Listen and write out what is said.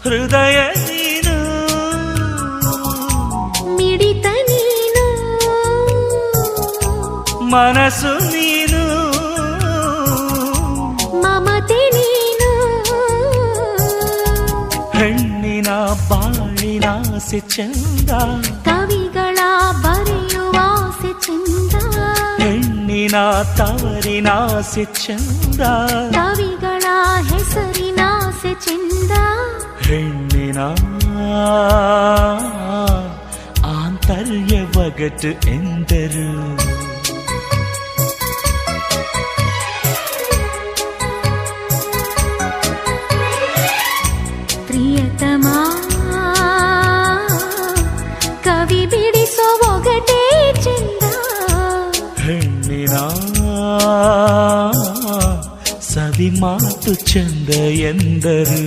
ಹೃದಯ ನೀನು ಮಿಡಿತ ನೀನು ಮನಸ್ಸು ನೀನು ಮಮತೆ ನೀನು ಹೆಣ್ಣಿನ ಬಾಳಿನಾಸೆ ಚಂದ ಕವಿಗಳ ಬರೆಯುವಾಸೆ ಚಂದ ಹೆಣ್ಣಿನ ತವರಿನಾಸೆ ಚಂದ ಕವಿಗಳ ಹೆಸರಿನಾಸೆ ಚಂದ ಹೆಣ್ಣಿನ ಆಂತರ್ಯ ಒಗಟು ಎಂದರು ಪ್ರಿಯತಮ ಕವಿ ಬಿಡಿಸೋ ಒಗಟೇ ಚಂದ ಹೆಣ್ಣಿನ ಸವಿ ಮಾತು ಚಂದ ಎಂದರು